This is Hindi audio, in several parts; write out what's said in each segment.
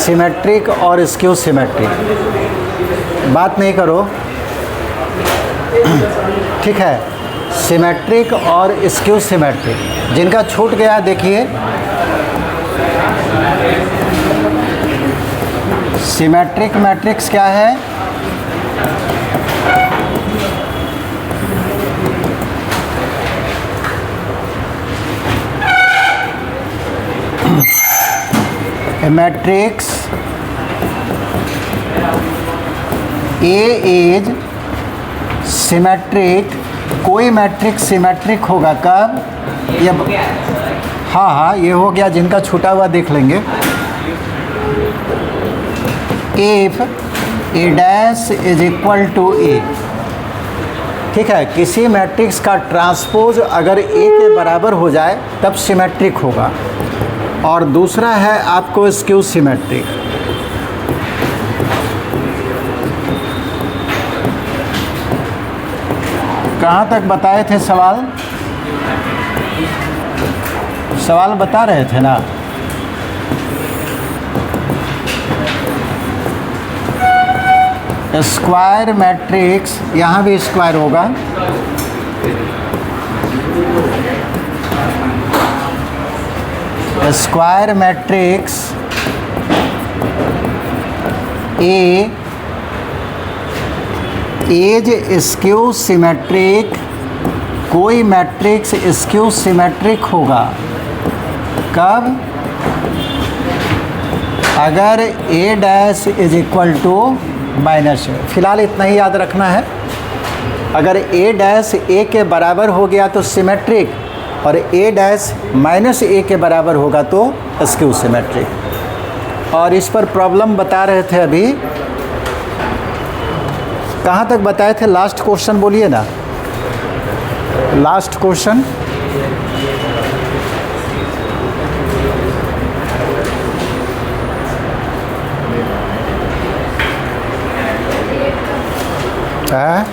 सिमेट्रिक और स्क्यू सिमेट्रिक, बात नहीं करो, ठीक है। सिमेट्रिक और स्क्यू सिमेट्रिक, जिनका छूट गया देखिए, सिमेट्रिक मैट्रिक्स क्या है? मैट्रिक्स ए इज सिमेट्रिक, कोई मैट्रिक्स सिमेट्रिक होगा कब? ये हाँ, ये हो गया, जिनका छूटा हुआ देख लेंगे। If A dash is equal to A, ठीक है, किसी मैट्रिक्स का ट्रांसपोज अगर ए के बराबर हो जाए तब सिमेट्रिक होगा। और दूसरा है आपको स्क्यू सिमेट्रिक। कहाँ तक बताए थे सवाल? सवाल बता रहे थे ना? स्क्वायर मैट्रिक्स, यहाँ भी स्क्वायर होगा, square matrix A is skew symmetric, कोई मैट्रिक्स स्क्यू सिमेट्रिक होगा कब? अगर A dash is equal to minus A. फिलहाल इतना ही याद रखना है, अगर ए डैश ए के बराबर हो गया तो सिमेट्रिक, और ए डैश माइनस ए के बराबर होगा तो स्क्यू सिमेट्रिक। और इस पर प्रॉब्लम बता रहे थे अभी, कहाँ तक बताए थे? लास्ट क्वेश्चन बोलिए ना, लास्ट क्वेश्चन। है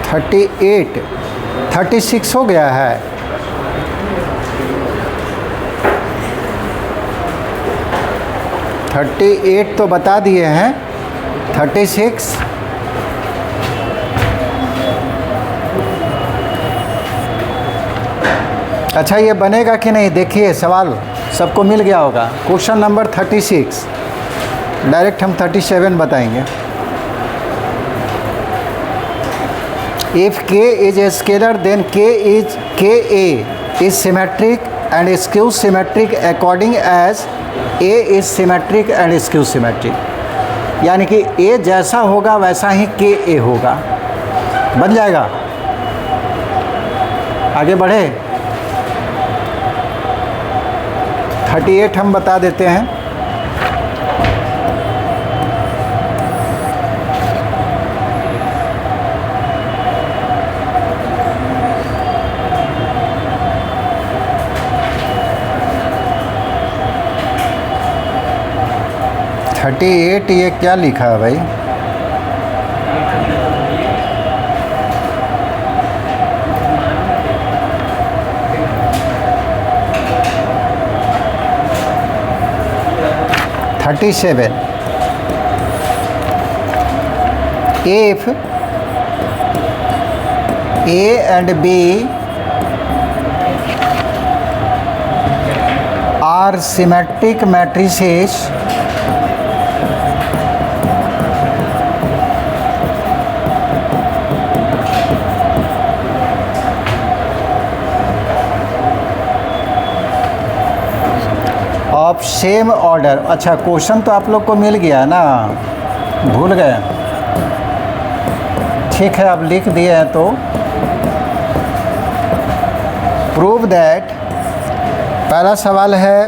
38, 36 हो गया है। थर्टी 38 तो बता दिए हैं, 36 अच्छा, ये बनेगा कि नहीं देखिए, सवाल सबको मिल गया होगा। क्वेश्चन नंबर 36, डायरेक्ट हम 37 बताएंगे। If k is a scalar then k is symmetric and skew symmetric according as a is symmetric and skew symmetric, यानी कि a जैसा होगा वैसा ही k a होगा, बन जाएगा। आगे बढ़े, 38 हम बता देते हैं। थर्टी 38 ये क्या लिखा है भाई? Thirty 37 if A and B are symmetric matrices of same order. अच्छा, क्वेश्चन तो आप लोग को मिल गया ना, भूल गए? ठीक है, अब लिख दिए हैं तो प्रूव दैट, पहला सवाल है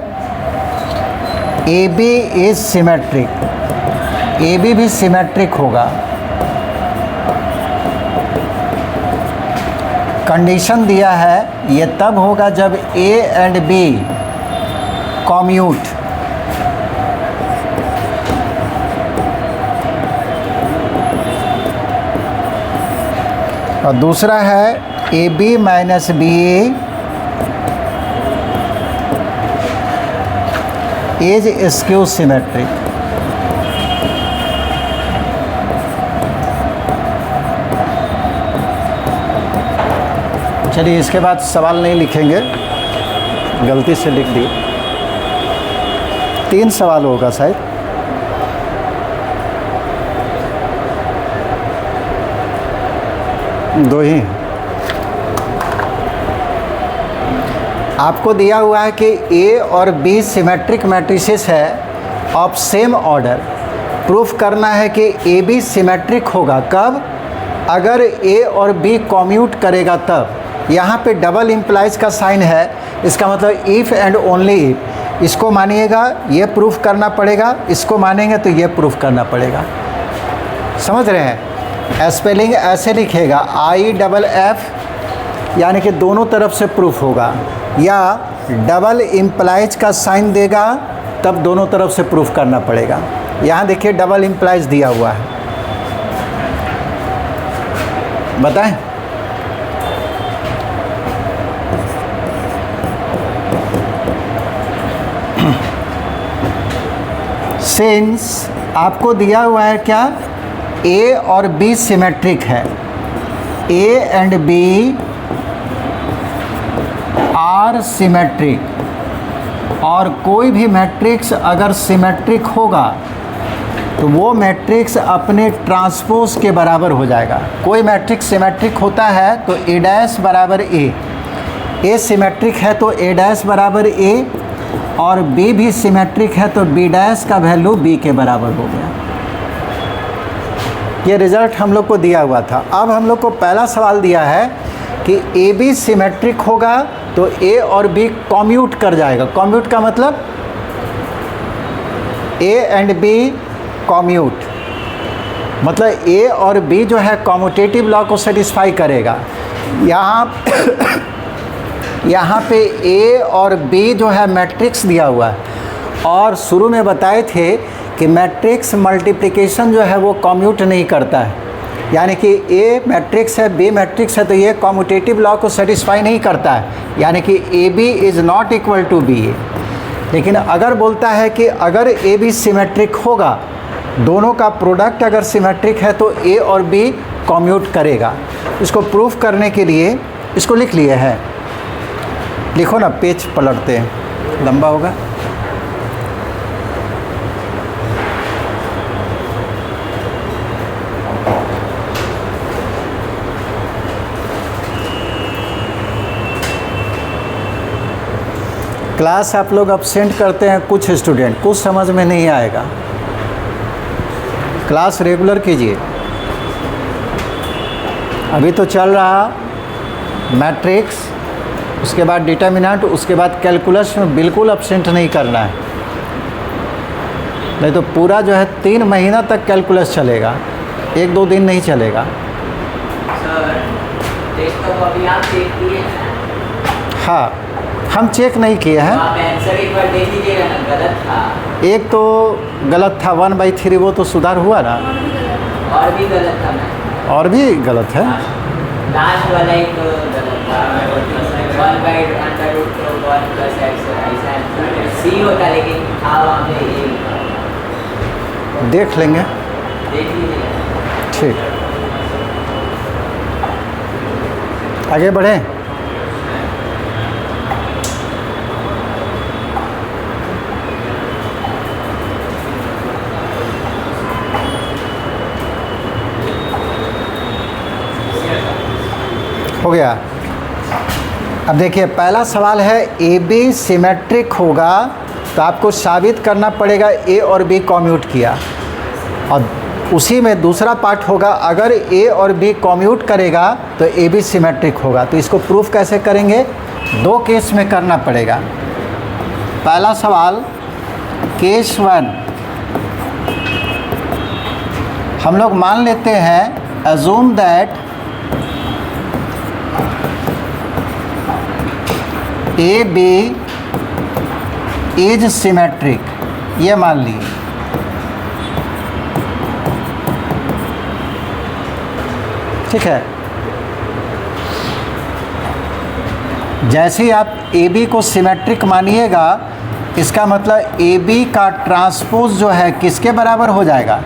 A B is symmetric, A B भी सिमेट्रिक होगा। कंडीशन दिया है ये तब होगा जब ए एंड बी कॉम्यूट, और दूसरा है A B minus B A is skew symmetric. चलिए इसके बाद सवाल नहीं लिखेंगे, गलती से लिख दिए। 3 सवाल होगा शायद। दो ही आपको दिया हुआ है कि ए और बी सिमेट्रिक मैट्रिसेस है ऑफ सेम ऑर्डर। प्रूफ करना है कि ए बी सिमेट्रिक होगा कब? अगर ए और बी कॉम्यूट करेगा तब। यहाँ पे डबल इम्प्लाइज का साइन है, इसका मतलब इफ़ एंड ओनली इफ। इसको मानिएगा, ये प्रूफ करना पड़ेगा, इसको मानेंगे तो ये प्रूफ करना पड़ेगा। समझ रहे हैं? स्पेलिंग ऐसे लिखेगा IFF, यानी कि दोनों तरफ से प्रूफ होगा, या डबल इम्प्लाइज का साइन देगा तब दोनों तरफ से प्रूफ करना पड़ेगा। यहाँ देखिए डबल इम्प्लाइज दिया हुआ है, बताएं। सिंस आपको दिया हुआ है क्या? ए और बी सिमेट्रिक है, A and B are symmetric. और कोई भी मैट्रिक्स अगर सिमेट्रिक होगा तो वो मैट्रिक्स अपने ट्रांसपोज के बराबर हो जाएगा। कोई मैट्रिक्स सिमेट्रिक होता है तो ए डैश बराबर ए सिमेट्रिक है तो ए डैश बराबर ए, और बी भी सिमेट्रिक है तो बी डैश का वैल्यू बी के बराबर हो गया। ये रिजल्ट हम लोग को दिया हुआ था। अब हम लोग को पहला सवाल दिया है कि ए बी सिमेट्रिक होगा तो ए और बी कॉम्यूट कर जाएगा। कॉम्यूट का मतलब ए एंड बी कॉम्यूट, मतलब ए और बी जो है कॉम्यूटेटिव लॉ को सेटिस्फाई करेगा। यहाँ पे ए और बी जो है मैट्रिक्स दिया हुआ है, और शुरू में बताए थे कि मैट्रिक्स मल्टीप्लिकेशन जो है वो कॉम्यूट नहीं करता है, यानी कि ए मैट्रिक्स है बी मैट्रिक्स है तो ये कॉम्यूटेटिव लॉ को सेटिस्फाई नहीं करता है, यानी कि A B is not equal to B A. लेकिन अगर बोलता है कि अगर ए बी सिमेट्रिक होगा, दोनों का प्रोडक्ट अगर सिमेट्रिक है तो ए और बी कॉम्यूट करेगा। इसको प्रूफ करने के लिए इसको लिख लिए है, लिखो ना, पेज पलटते हैं, लंबा होगा। क्लास आप लोग अब्सेंट करते हैं कुछ स्टूडेंट, कुछ समझ में नहीं आएगा। क्लास रेगुलर कीजिए। अभी तो चल रहा मैट्रिक्स, उसके बाद डिटर्मिनेंट, उसके बाद कैलकुलस में बिल्कुल अब्सेंट नहीं करना है, नहीं तो पूरा जो है 3 महीना तक कैलकुलस चलेगा, 1-2 दिन नहीं चलेगा। सर टेस्ट तो अभी आप चेक किए हैं? हाँ, हम चेक नहीं किए हैं। आप आंसर एक बार देख लीजिएगा ना, गलत था। एक तो गलत था, 1/3 वो तो सुधार हुआ ना, और भी गलत था मैं, और भी गलत है। लास्ट वाला एक गलत था, 1/√1 + x ऐसा सी होता, लेकिन था वहाँ पे ये। देख लेंगे, देख लीजिए। ठीक। आगे बढ़ें। हो गया। अब देखिए पहला सवाल है ए बी सिमेट्रिक होगा तो आपको साबित करना पड़ेगा ए और बी कॉम्यूट किया, और उसी में दूसरा पार्ट होगा अगर ए और बी कॉम्यूट करेगा तो ए बी सिमेट्रिक होगा। तो इसको प्रूफ कैसे करेंगे? 2 केस में करना पड़ेगा। पहला सवाल केस 1, हम लोग मान लेते हैं assume that A B is symmetric, ये मान ली। ठीक है, जैसे ही आप ए बी को सिमेट्रिक मानिएगा इसका मतलब ए बी का ट्रांसपोज जो है किसके बराबर हो जाएगा?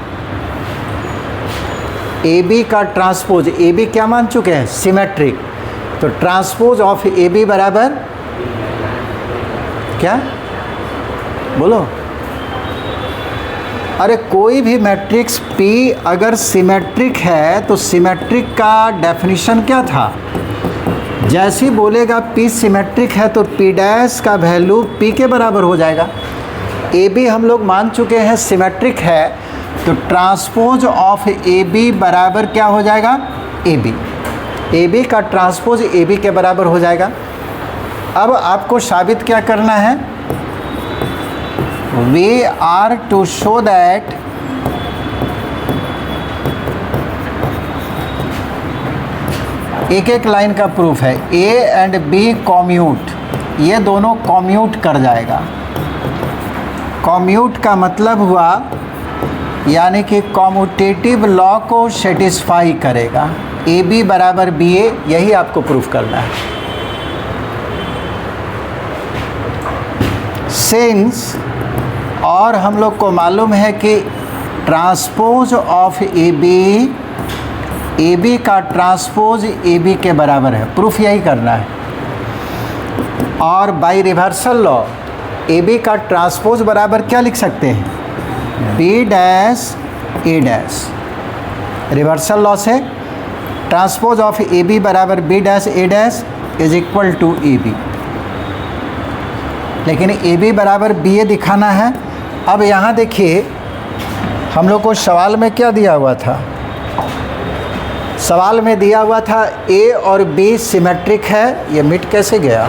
ए बी का ट्रांसपोज, ए बी क्या मान चुके हैं? सिमेट्रिक। तो ट्रांसपोज ऑफ ए बी बराबर क्या? बोलो। अरे कोई भी मैट्रिक्स P अगर सिमेट्रिक है तो सिमेट्रिक का डेफिनेशन क्या था? जैसे ही बोलेगा P सिमेट्रिक है तो P डैश का वैल्यू P के बराबर हो जाएगा। ए बी हम लोग मान चुके हैं सिमेट्रिक है, तो ट्रांसपोज ऑफ ए बी बराबर क्या हो जाएगा? A B. ए बी का ट्रांसपोज ए बी के बराबर हो जाएगा। अब आपको साबित क्या करना है? We are to show that एक एक लाइन का प्रूफ है। ए एंड बी कॉम्यूट, ये दोनों कॉम्यूट कर जाएगा। कॉम्यूट का मतलब हुआ यानी कि कॉम्यूटेटिव लॉ को सेटिस्फाई करेगा। ए बी बराबर बी ए, यही आपको प्रूफ करना है। सिंस और हम लोग को मालूम है कि ट्रांसपोज ऑफ ए बी का ट्रांसपोज ए बी के बराबर है, प्रूफ यही करना है। और by reversal law A B का ट्रांसपोज बराबर क्या लिख सकते हैं? B dash A dash. Reversal law से ट्रांसपोज ऑफ ए बी बराबर B dash A dash is equal to A B. लेकिन ए बी बराबर बी ए दिखाना है। अब यहाँ देखिए हम लोग को सवाल में क्या दिया हुआ था? सवाल में दिया हुआ था ए और बी सिमेट्रिक है। ये मिट कैसे गया?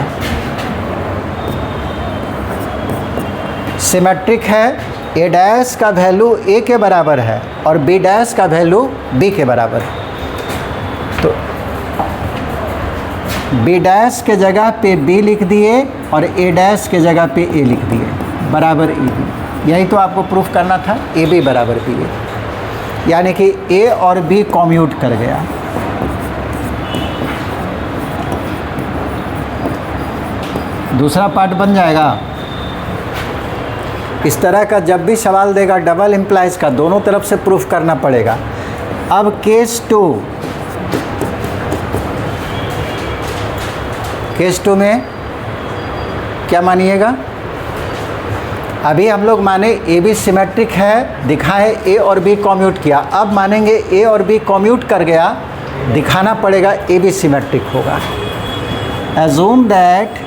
सिमेट्रिक है, ए डैश का वैल्यू ए के बराबर है और बी डैश का वैल्यू बी के बराबर है। तो बी डैश के जगह पे बी लिख दिए और ए डैश के जगह पे ए लिख दिए, बराबर ए बी। यही तो आपको प्रूफ करना था, ए बी बराबर बी ए, यानी कि ए और बी कॉम्यूट कर गया। दूसरा पार्ट बन जाएगा। इस तरह का जब भी सवाल देगा डबल इम्प्लाइज का दोनों तरफ से प्रूफ करना पड़ेगा। अब केस टू में क्या मानिएगा? अभी हम लोग माने ए बी सिमेट्रिक है, दिखाए ए और बी कॉम्यूट किया। अब मानेंगे ए और बी कॉम्यूट कर गया, दिखाना पड़ेगा ए बी सिमेट्रिक होगा। Assume that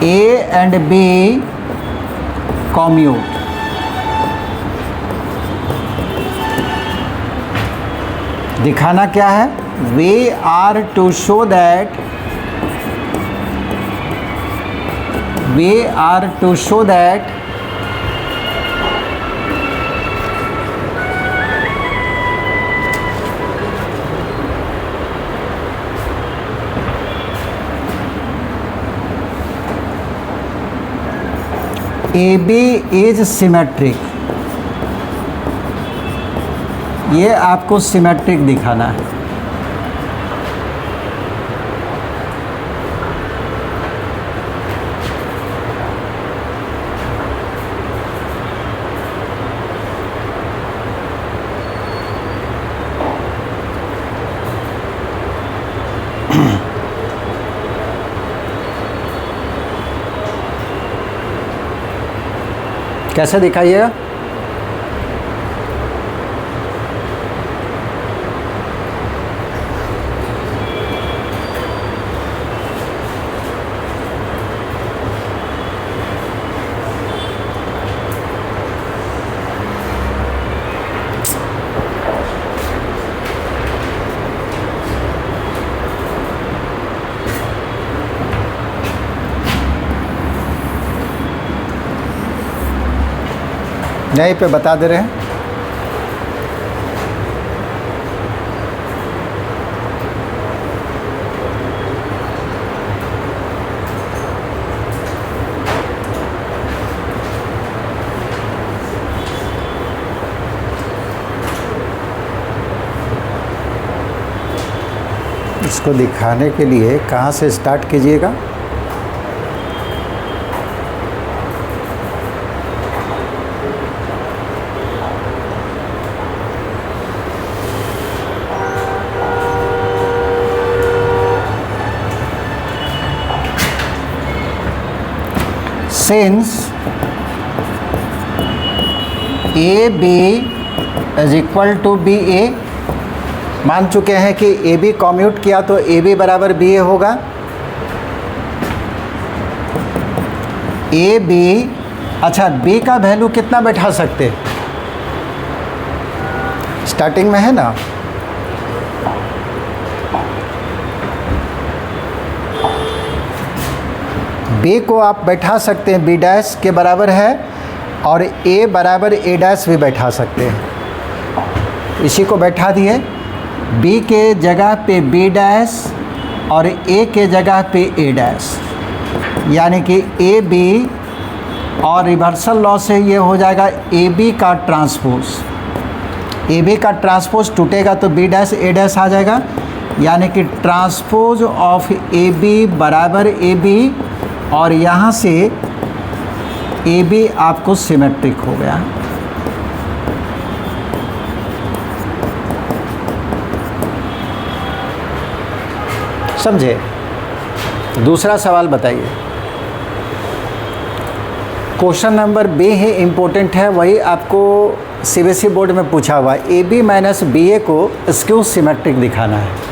A and B commute. दिखाना क्या है? We are to show that A B is symmetric. ये आपको सिमेट्रिक दिखाना है। कैसे दिखाइएगा? यहीं पे बता दे रहे हैं। इसको दिखाने के लिए कहाँ से स्टार्ट कीजिएगा? Since AB is equal to BA, मान चुके हैं कि AB कम्यूट किया तो AB बराबर BA होगा। AB, अच्छा B का वैल्यू कितना बैठा सकते? स्टार्टिंग में है ना, B को आप बैठा सकते हैं B डैश के बराबर है, और A बराबर A डैश भी बैठा सकते हैं। इसी को बैठा दिए, B के जगह पे B डैश और A के जगह पे A डैश, यानी कि AB, और रिवर्सल लॉ से ये हो जाएगा AB का ट्रांसपोज। AB का ट्रांसपोज टूटेगा तो B डैश A डैश आ जाएगा, यानी कि ट्रांसपोज ऑफ AB बराबर AB, और यहाँ से AB आपको सिमेट्रिक हो गया। समझे? दूसरा सवाल बताइए। क्वेश्चन नंबर बी ही इम्पोर्टेंट है, वही आपको CBSE बोर्ड में पूछा हुआ। AB माइनस BA को स्क्यू सिमेट्रिक दिखाना है।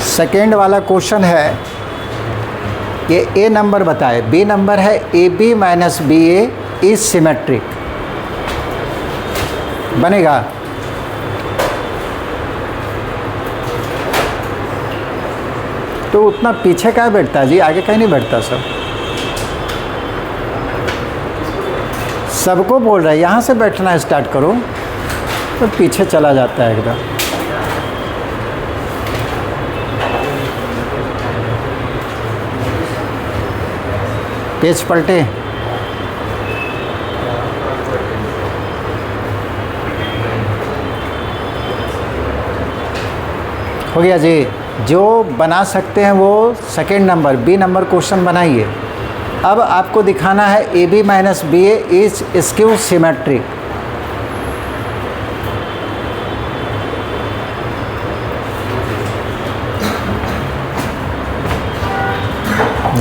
सेकेंड वाला क्वेश्चन है, ये A नंबर बताए, B नंबर है AB minus BA is symmetric, बनेगा? तो उतना पीछे क्या बैठता है जी, आगे कहीं नहीं बैठता। सबको बोल रहा है यहाँ से बैठना स्टार्ट करो, तो पीछे चला जाता है एकदम। पेज पलटे, हो गया जी। जो बना सकते हैं वो second number B number question बनाइए। अब आपको दिखाना है AB minus BA is skew symmetric.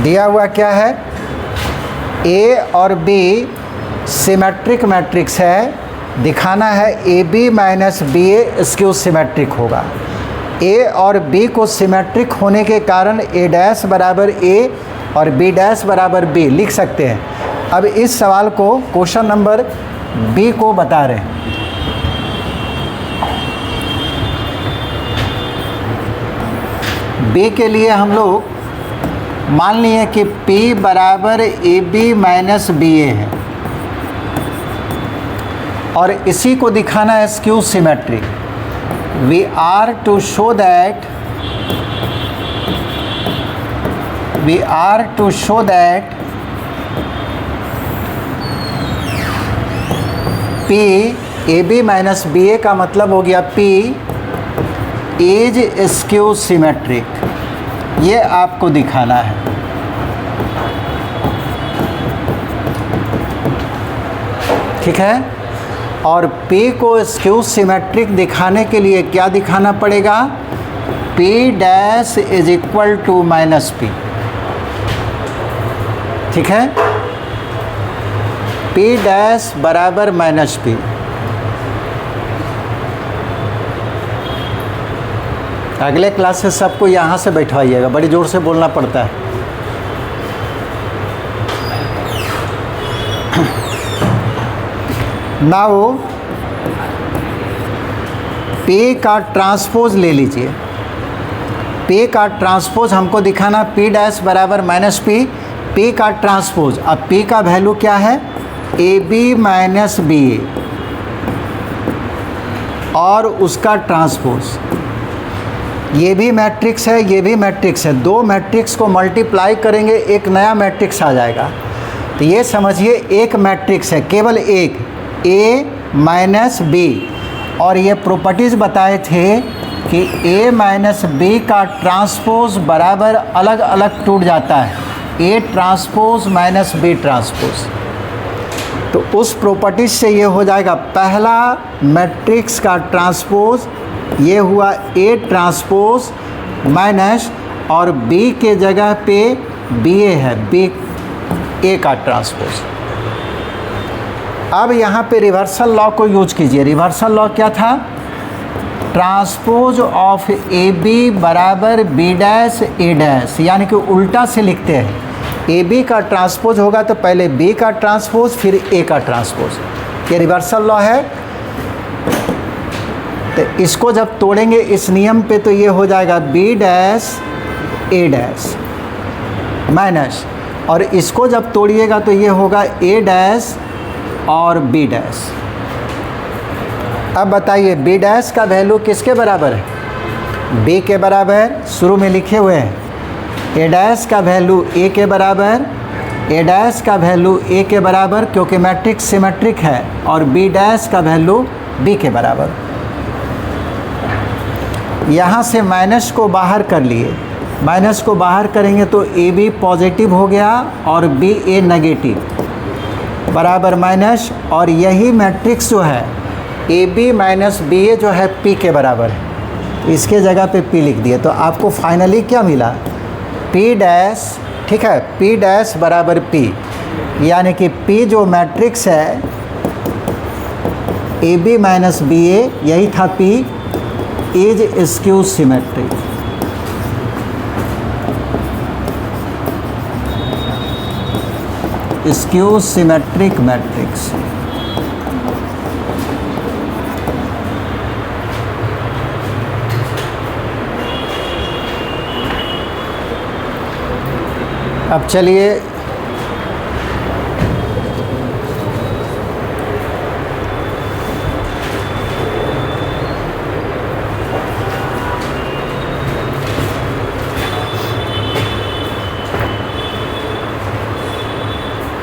दिया हुआ क्या है, A और B सिमेट्रिक मैट्रिक्स है, दिखाना है AB minus BA skew symmetric होगा। A और B को सिमेट्रिक होने के कारण A डैश बराबर A और B डैश बराबर B लिख सकते हैं। अब इस सवाल को क्वेश्चन नंबर B को बता रहे हैं। B के लिए हम लोग मान लिए कि P बराबर AB माइनस BA है, और इसी को दिखाना है skew symmetric. We are to show that P AB minus BA का मतलब हो गया P इज स्क्यू सिमेट्रिक। ये आपको दिखाना है। ठीक है, और P को स्क्यू सिमेट्रिक दिखाने के लिए क्या दिखाना पड़ेगा? P dash is equal to minus P। ठीक है, P डैश बराबर माइनस P। अगले क्लास से सबको यहाँ से बैठवाइएगा, बड़ी ज़ोर से बोलना पड़ता है। नाउ P का ट्रांसपोज ले लीजिए। P का ट्रांसपोज हमको दिखाना, P डैश बराबर माइनस P, P का ट्रांसपोज। अब P का वैल्यू क्या है? AB माइनस BA और उसका ट्रांसपोज। ये भी मैट्रिक्स है, ये भी मैट्रिक्स है, दो मैट्रिक्स को मल्टीप्लाई करेंगे एक नया मैट्रिक्स आ जाएगा। तो ये समझिए एक मैट्रिक्स है, केवल एक, A माइनस B, और ये प्रॉपर्टीज़ बताए थे कि A माइनस बी का ट्रांसपोज बराबर अलग अलग टूट जाता है, A transpose minus B transpose. तो उस प्रॉपर्टीज से ये हो जाएगा, पहला मैट्रिक्स का ट्रांसपोज ये हुआ A ट्रांसपोज माइनस, और B के जगह पे BA है, B A का ट्रांसपोज। अब यहाँ पे रिवर्सल लॉ को यूज कीजिए। रिवर्सल लॉ क्या था? ट्रांसपोज ऑफ ए बी बराबर बी डैश ए डैश, यानी कि उल्टा से लिखते हैं। ए बी का ट्रांसपोज होगा तो पहले बी का ट्रांसपोज फिर ए का ट्रांसपोज, ये रिवर्सल लॉ है। तो इसको जब तोड़ेंगे इस नियम पे तो ये हो जाएगा B dash A dash minus, और इसको जब तोड़िएगा तो ये होगा ए डैश और बी डैश। अब बताइए बी डैश का वैल्यू किसके बराबर है? बी के बराबर, शुरू में लिखे हुए हैं। ए डैश का वैल्यू ए के बराबर, ए डैश का वैल्यू ए के बराबर क्योंकि मैट्रिक्स सिमेट्रिक है, और बी डैश का वैल्यू बी के बराबर। यहाँ से माइनस को बाहर कर लिए, माइनस को बाहर करेंगे तो ए बी पॉजिटिव हो गया और बी ए नेगेटिव बराबर माइनस, और यही मैट्रिक्स जो है ए बी माइनस बी ए जो है पी के बराबर है। इसके जगह पे पी लिख दिए तो आपको फाइनली क्या मिला? पी डैश, ठीक है, पी डैश बराबर पी, यानी कि पी जो मैट्रिक्स है ए बी माइनस बी ए, यही था P, is skew symmetric. Skew symmetric matrix. अब चलिए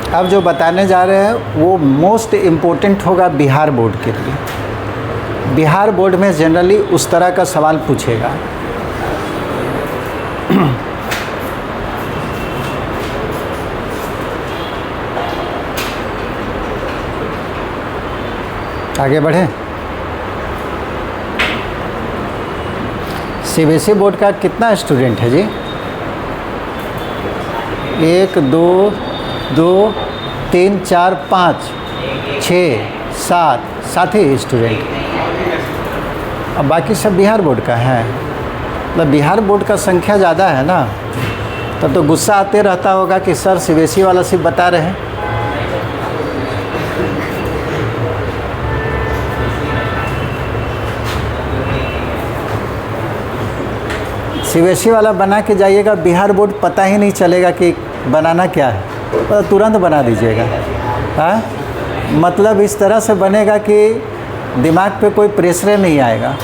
अब जो बताने जा रहे हैं वो मोस्ट इम्पोर्टेंट होगा बिहार बोर्ड के लिए। बिहार बोर्ड में जनरली उस तरह का सवाल पूछेगा। आगे बढ़े। सीबीएसई बोर्ड का कितना स्टूडेंट है जी? 1 2 2 3 4 5 6 7 ही स्टूडेंट, अब बाकी सब बिहार बोर्ड का है। मतलब बिहार बोर्ड का संख्या ज़्यादा है ना, तब तो गुस्सा आते रहता होगा कि सर सीबीएसई वाला सिर्फ बता रहे हैं। सीबीएसई वाला बना के जाइएगा, बिहार बोर्ड पता ही नहीं चलेगा कि बनाना क्या है, तो तुरंत बना दीजिएगा। हाँ, मतलब इस तरह से बनेगा कि दिमाग पे कोई प्रेशर नहीं आएगा।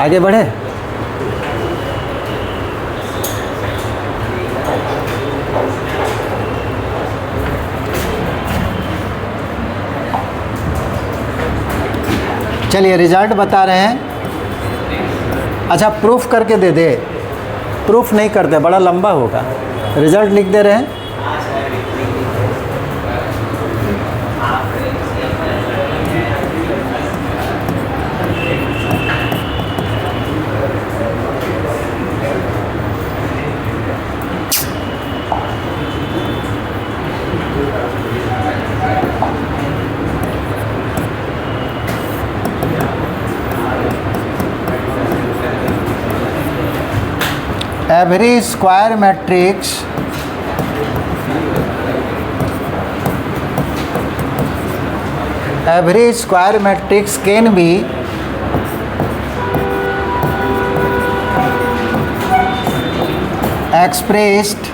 आगे बढ़े। चलिए रिजल्ट बता रहे हैं। अच्छा प्रूफ करके दे दे, प्रूफ नहीं करते बड़ा लंबा होगा, रिजल्ट लिख दे रहे हैं। Every square matrix can be expressed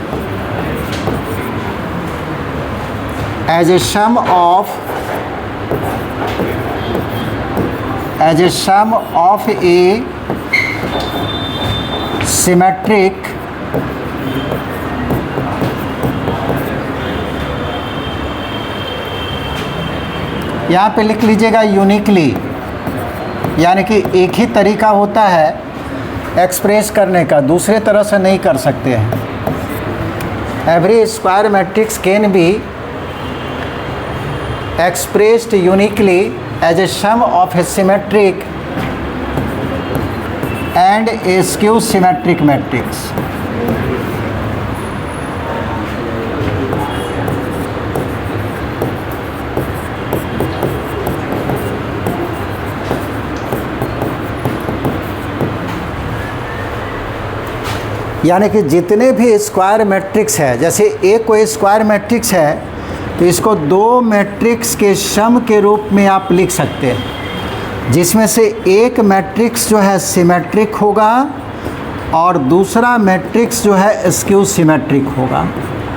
as a sum of a symmetric यहाँ पे लिख लीजिएगा यूनिकली, यानी कि एक ही तरीका होता है एक्सप्रेस करने का, दूसरे तरह से नहीं कर सकते हैं। Every square matrix can be expressed uniquely as a sum of a symmetric and a skew symmetric matrix. यानी कि जितने भी स्क्वायर मैट्रिक्स है, जैसे ए कोई स्क्वायर मैट्रिक्स है तो इसको दो मैट्रिक्स के सम के रूप में आप लिख सकते हैं, जिसमें से एक मैट्रिक्स जो है सिमेट्रिक होगा और दूसरा मैट्रिक्स जो है स्क्यू सिमेट्रिक होगा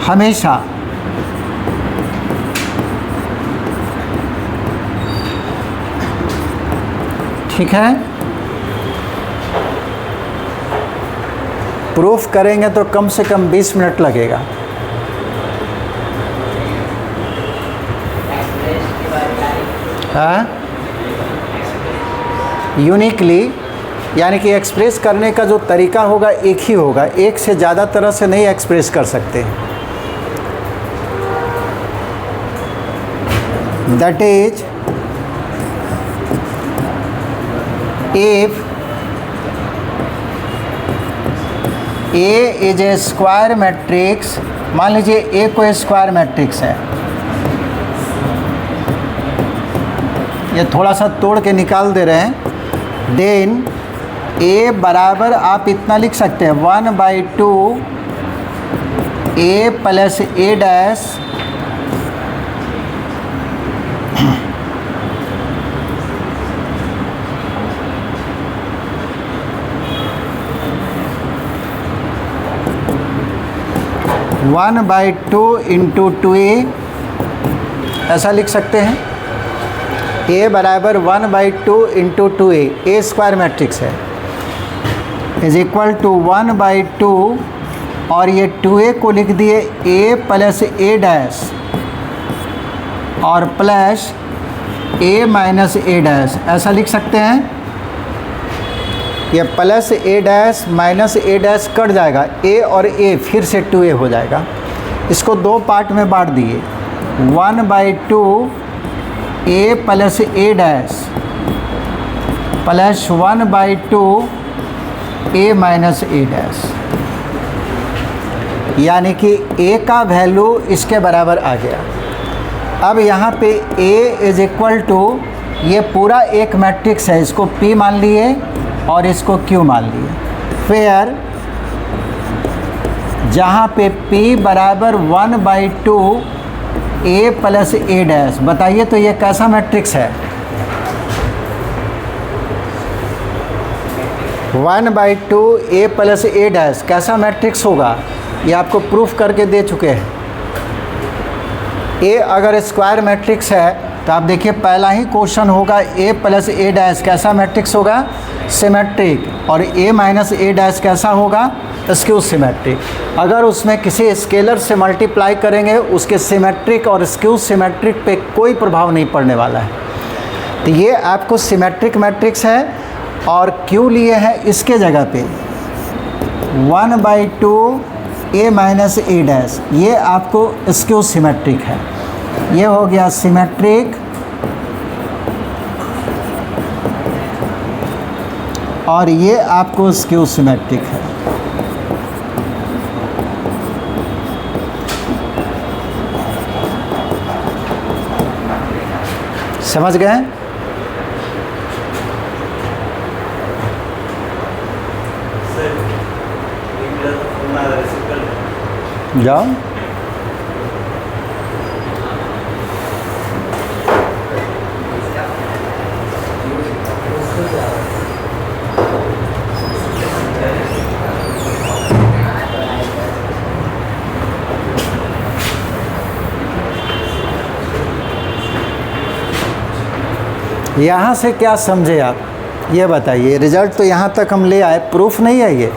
हमेशा। ठीक है, प्रूफ करेंगे तो कम से कम 20 मिनट लगेगा। हाँ, यूनिकली यानी कि एक्सप्रेस करने का जो तरीका होगा एक ही होगा, एक से ज़्यादा तरह से नहीं एक्सप्रेस कर सकते। That is if A is a square matrix, मान लीजिए ए कोई स्क्वायर मैट्रिक्स है, ये थोड़ा सा तोड़ के निकाल दे रहे हैं। देन ए बराबर आप इतना लिख सकते हैं 1/2 A plus A dash one by two into 2a, ऐसा लिख सकते हैं। ए बराबर 1/2 into 2a, A square matrix है, इज इक्वल टू 1/2 और ये 2a को लिख दिए a प्लस ए डैश और plus a minus A dash, ऐसा लिख सकते हैं। ये plus A dash minus A dash cut जाएगा, a और a फिर से 2a हो जाएगा। इसको दो पार्ट में बांट दिए, 1/2 A plus A dash plus 1/2 A minus A dash, यानी कि a का वैल्यू इसके बराबर आ गया। अब यहाँ पे a इज इक्वल टू, ये पूरा एक मैट्रिक्स है, इसको P मान लिए और इसको Q मान लिए। फिर जहाँ पे P बराबर 1/2 ए प्लस ए डैश, बताइए तो ये कैसा मैट्रिक्स है? 1/2 ए प्लस ए डैश कैसा मैट्रिक्स होगा, ये आपको प्रूफ करके दे चुके हैं। ए अगर स्क्वायर मैट्रिक्स है तो आप देखिए पहला ही क्वेश्चन होगा ए प्लस ए डैश कैसा मैट्रिक्स होगा, सिमेट्रिक, और ए माइनस ए डैश कैसा होगा, स्क्यू सिमेट्रिक। अगर उसमें किसी स्केलर से मल्टीप्लाई करेंगे उसके सिमेट्रिक और स्क्यू सिमेट्रिक पे कोई प्रभाव नहीं पड़ने वाला है। तो ये आपको सिमेट्रिक मैट्रिक्स है और क्यू लिए हैं इसके जगह पे 1/2 ए माइनस ए डैश, ये आपको स्क्यू सिमेट्रिक है। ये हो गया सिमेट्रिक और ये आपको स्क्यू सिमेट्रिक है। समझ गए? जाओ। यहाँ से क्या समझे आप, ये बताइए। रिजल्ट तो यहाँ तक हम ले आए, प्रूफ नहीं है ये।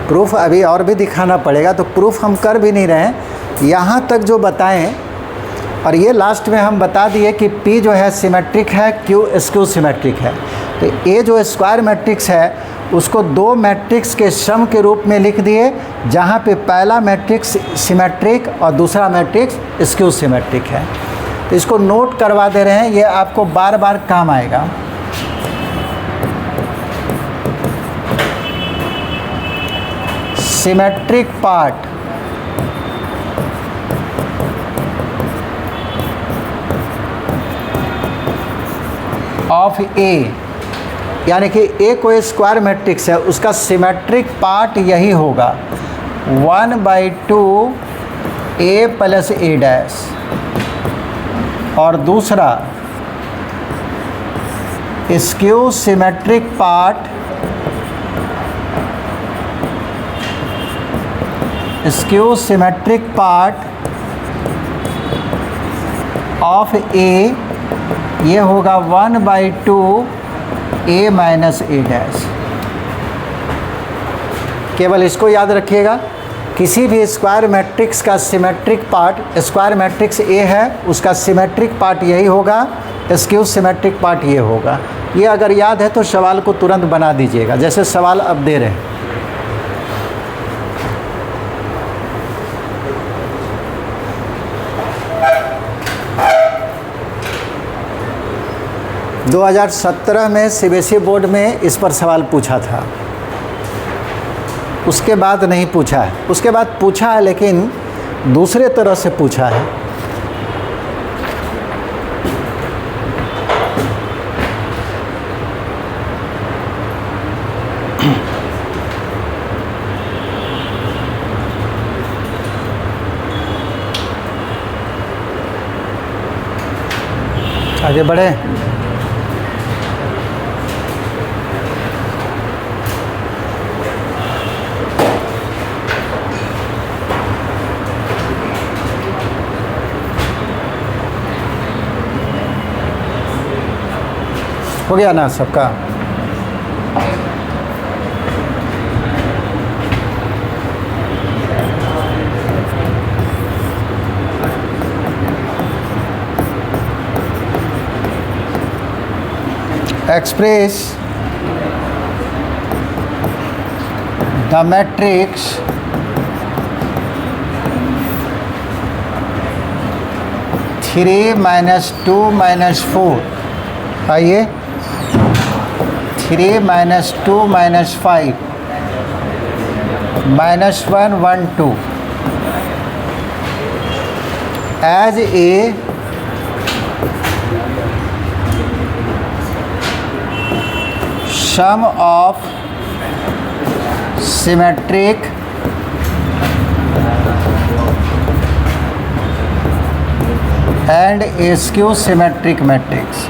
प्रूफ अभी और भी दिखाना पड़ेगा, तो प्रूफ हम कर भी नहीं रहे हैं। यहाँ तक जो बताएं और ये लास्ट में हम बता दिए कि P जो है सिमेट्रिक है, Q स्क्यू सिमेट्रिक है। तो ये जो स्क्वायर मैट्रिक्स है उसको दो मैट्रिक्स के सम के रूप में लिख दिए, जहाँ पे पहला मैट्रिक्स सिमेट्रिक और दूसरा मैट्रिक्स स्क्यू सिमेट्रिक है। तो इसको नोट करवा दे रहे हैं, ये आपको बार बार काम आएगा। सिमेट्रिक पार्ट ऑफ ए, यानी कि ए कोई स्क्वायर मैट्रिक्स है, उसका सिमेट्रिक पार्ट यही होगा 1/2 ए प्लस ए डैश। और दूसरा स्क्यू सिमेट्रिक पार्ट ऑफ ए, ये होगा 1/2 ए माइनस ए डैश। केवल इसको याद रखिएगा, किसी भी स्क्वायर मैट्रिक्स का सिमेट्रिक पार्ट, स्क्वायर मैट्रिक्स ए है उसका सिमेट्रिक पार्ट यही होगा, स्क्यू सिमेट्रिक पार्ट ये होगा। ये अगर याद है तो सवाल को तुरंत बना दीजिएगा, जैसे सवाल अब दे रहे हैं। – 2017 में सीबीएसई बोर्ड में इस पर सवाल पूछा था, उसके बाद नहीं पूछा है। उसके बाद पूछा है लेकिन दूसरे तरह से पूछा है। आगे बढ़े। हो गया ना सबका? Express the matrix three minus two minus four, आइए 3 minus 2 minus 5 minus 1 1 2 as a sum of symmetric and skew symmetric matrix.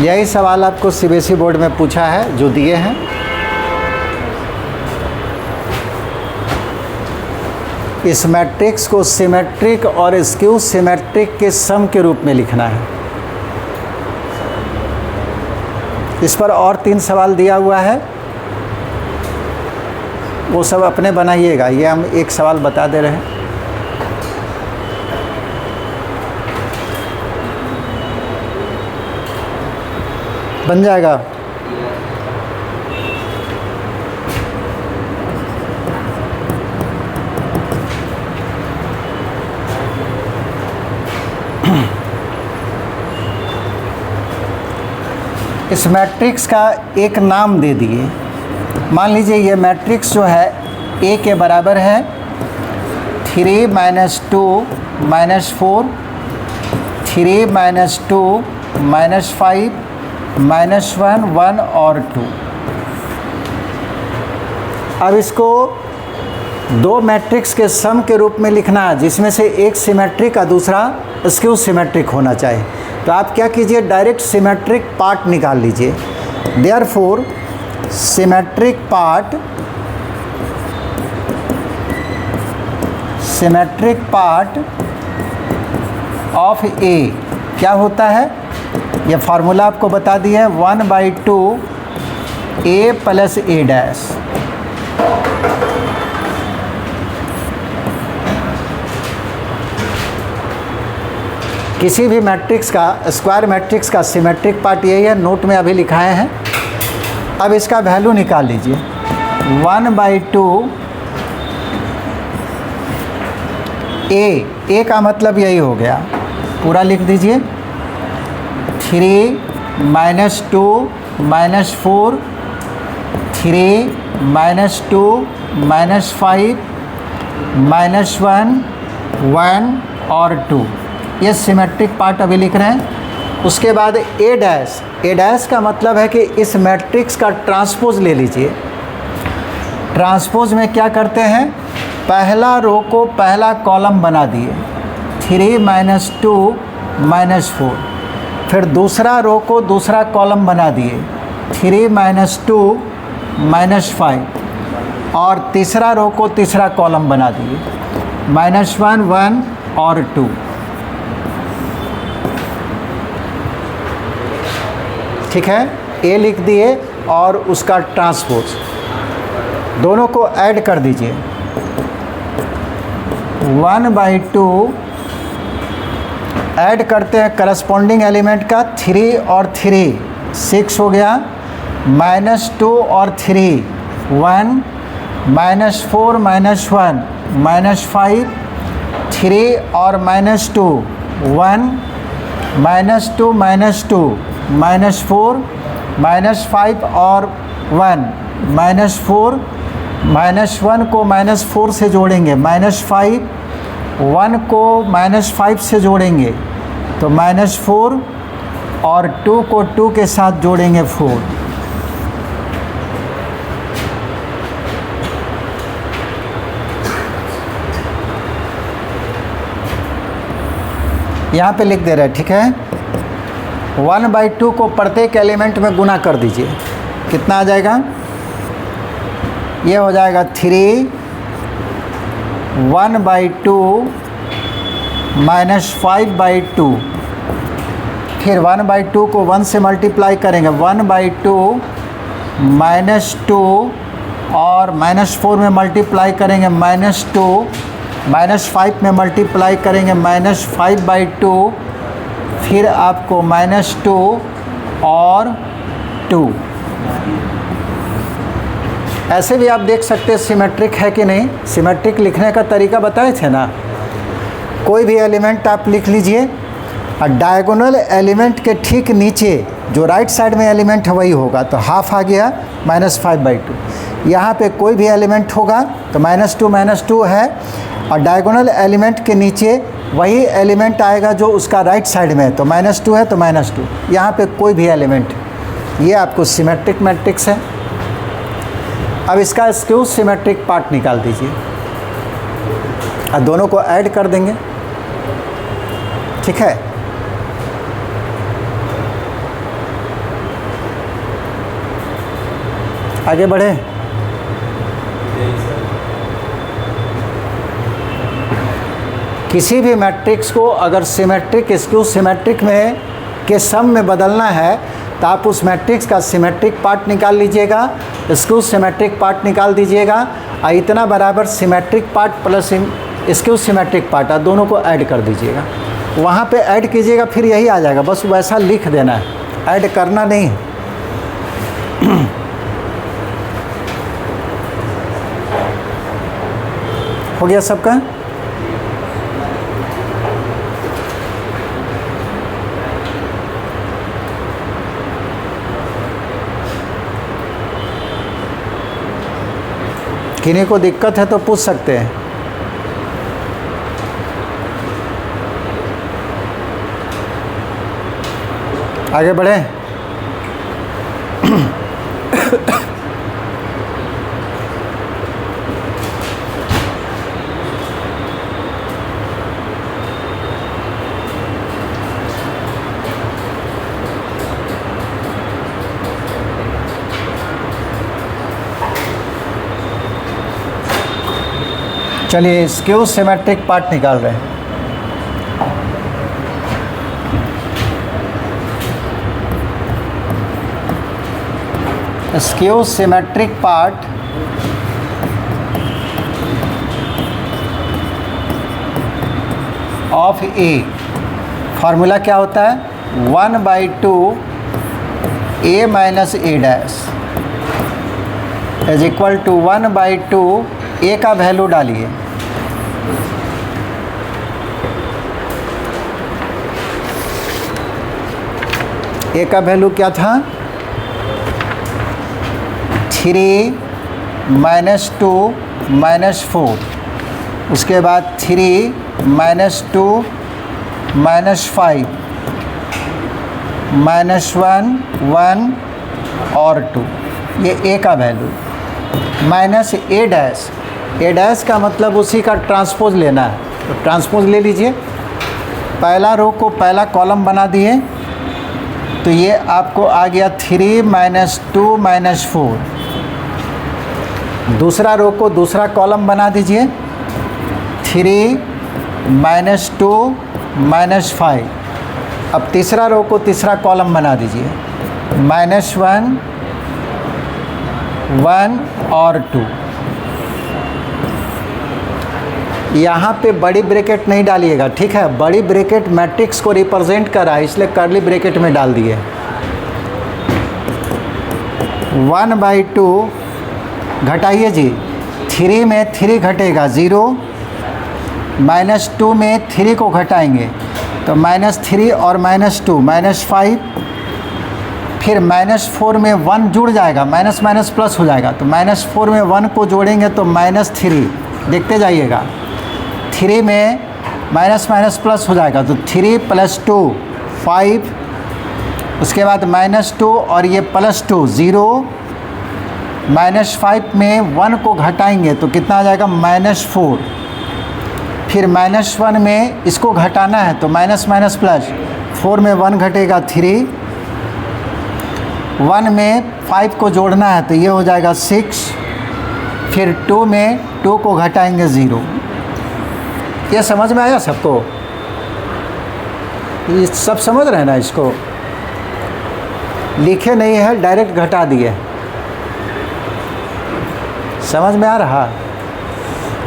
यही सवाल आपको सीबीएसई बोर्ड में पूछा है, जो दिए हैं। इस मैट्रिक्स को सिमेट्रिक और स्क्यू सिमेट्रिक के सम के रूप में लिखना है। इस पर और 3 सवाल दिया हुआ है, वो सब अपने बनाइएगा। ये हम एक सवाल बता दे रहे हैं। बन जाएगा। इस मैट्रिक्स का एक नाम दे दिए। मान लीजिए ये मैट्रिक्स जो है ए के बराबर है 3 minus 2 minus 4, 3 minus 2 minus 5 minus 1 1 और 2। अब इसको दो मैट्रिक्स के सम के रूप में लिखना है, जिसमें से एक सिमेट्रिक और दूसरा स्क्यू सिमेट्रिक होना चाहिए। तो आप क्या कीजिए, डायरेक्ट सिमेट्रिक पार्ट निकाल लीजिए। देयरफॉर सिमेट्रिक पार्ट ऑफ ए क्या होता है, ये फार्मूला आपको बता दिया है, 1/2 ए प्लस ए डैश। किसी भी मैट्रिक्स का, स्क्वायर मैट्रिक्स का सिमेट्रिक पार्ट यही है, नोट में अभी लिखाए हैं। अब इसका वैल्यू निकाल लीजिए, 1/2 ए का मतलब यही हो गया, पूरा लिख दीजिए, 3 - 2 - 4 3 - 2 - 5 -1 1 और 2, ये सिमेट्रिक पार्ट अभी लिख रहे हैं। उसके बाद ए डैश का मतलब है कि इस मैट्रिक्स का ट्रांसपोज ले लीजिए। ट्रांसपोज में क्या करते हैं, पहला रो को पहला कॉलम बना दिए, 3 - 2 - 4, फिर दूसरा रो को दूसरा कॉलम बना दिए, 3 - 2 - 5, और तीसरा रो को तीसरा कॉलम बना दिए, -1 1 और 2। ठीक है, ए लिख दिए और उसका ट्रांसपोज, दोनों को ऐड कर दीजिए, 1/2 ऐड करते हैं करस्पॉन्डिंग एलिमेंट का, 3 और 3 6 हो गया, -2 और 3 1, -4 - 1 -5, 3 और -2 1, -2 - 2 -4, -5 और 1 -4, -1 को -4 से जोड़ेंगे, -5, 1 को -5 से जोड़ेंगे तो -4, और 2 को 2 के साथ जोड़ेंगे 4। यहाँ पे लिख दे रहे हैं, ठीक है। 1/2 को प्रत्येक एलिमेंट में गुना कर दीजिए, कितना आ जाएगा, ये हो जाएगा 3 1/2 -5/2, फिर 1/2 को 1 से मल्टीप्लाई करेंगे, 1/2 -2 और -4 में मल्टीप्लाई करेंगे, -2, -5 में मल्टीप्लाई करेंगे, -5/2, फिर आपको -2 और 2। ऐसे भी आप देख सकते हैं सिमेट्रिक है कि नहीं। सिमेट्रिक लिखने का तरीका बताए थे ना, कोई भी एलिमेंट आप लिख लीजिए और डायगोनल एलिमेंट के ठीक नीचे जो राइट साइड में एलिमेंट है वही होगा, तो हाफ आ गया -5/2। यहाँ पे कोई भी एलिमेंट होगा तो -2 -2 है, और डायगोनल एलिमेंट के नीचे वही एलिमेंट आएगा जो उसका राइट साइड में है, तो -2 है तो -2, यहाँ पे कोई भी एलिमेंट, ये आपको सिमेट्रिक मैट्रिक्स है। अब इसका स्क्यू सिमेट्रिक पार्ट निकाल दीजिए और दोनों को ऐड कर देंगे, ठीक है। आगे बढ़े, किसी भी मैट्रिक्स को अगर सिमेट्रिक स्क्यू सिमेट्रिक में के सम में बदलना है तो आप उस मैट्रिक्स का सिमेट्रिक पार्ट निकाल लीजिएगा, स्क्यू सिमेट्रिक पार्ट निकाल दीजिएगा, और इतना बराबर symmetric part plus skew symmetric part, दोनों को ऐड कर दीजिएगा, वहाँ पे ऐड कीजिएगा, फिर यही आ जाएगा, बस वैसा लिख देना है, ऐड करना नहीं है। हो गया सबका। किन्हीं को दिक्कत है तो पूछ सकते हैं। आगे बढ़ें। चलिए स्क्यू सिमेट्रिक पार्ट निकाल रहे हैं। Skew symmetric part of A, formula क्या होता है? 1/2 a minus A dash is equal to 1/2 A का वैल्यू डालिए, ए का वैल्यू क्या था? 3 - 2 - 4, उसके बाद 3 - 2 - 5 -1 1 और 2, ये ए का वैल्यू माइनस ए डैश का मतलब उसी का ट्रांसपोज लेना है, तो ट्रांसपोज ले लीजिए। पहला रो को पहला कॉलम बना दिए तो ये आपको आ गया 3 - 2 - 4। दूसरा रो को दूसरा कॉलम बना दीजिए, 3 - 2 - 5। अब तीसरा रो को तीसरा कॉलम बना दीजिए, -1 1 और 2। यहाँ पे बड़ी ब्रैकेट नहीं डालिएगा, ठीक है? बड़ी ब्रैकेट मैट्रिक्स को रिप्रेजेंट कर रहा है, इसलिए कर्ली ब्रैकेट में डाल दिए। 1/2 घटाइए जी, 3 में 3 घटेगा 0, -2 में 3 को घटाएंगे तो -3 और -2 -5, फिर -4 में 1 जुड़ जाएगा, माइनस माइनस प्लस हो जाएगा, तो -4 में 1 को जोड़ेंगे तो -3, देखते जाइएगा। 3 में माइनस माइनस प्लस हो जाएगा तो 3 + 2 5, उसके बाद -2 और ये +2 0, -5 में 1 को घटाएंगे तो कितना आ जाएगा? -4, फिर -1 में इसको घटाना है तो माइनस माइनस प्लस, 4 में 1 घटेगा 3, 1 में 5 को जोड़ना है तो ये हो जाएगा 6, फिर 2 में 2 को घटाएंगे 0। ये समझ में आया सबको? ये सब समझ रहे हैं ना? इसको लिखे नहीं है, डायरेक्ट घटा दिए। समझ में आ रहा?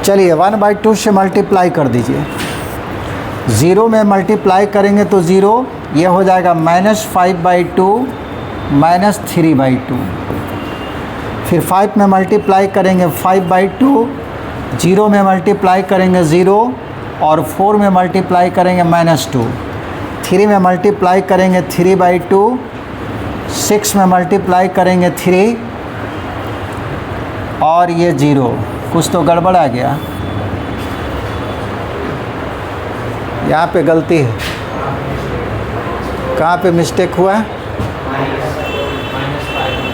चलिए 1/2 से मल्टीप्लाई कर दीजिए, 0 में मल्टीप्लाई करेंगे तो 0, ये हो जाएगा -5/2 -3/2। फिर 5 में मल्टीप्लाई करेंगे 5/2, 0 में मल्टीप्लाई करेंगे 0 और 4 में मल्टीप्लाई करेंगे -2, 3 में मल्टीप्लाई करेंगे 3/2, 6 में मल्टीप्लाई करेंगे 3 और ये 0। कुछ तो गड़बड़ आ गया, यहाँ पे गलती है। कहाँ पे मिस्टेक हुआ है?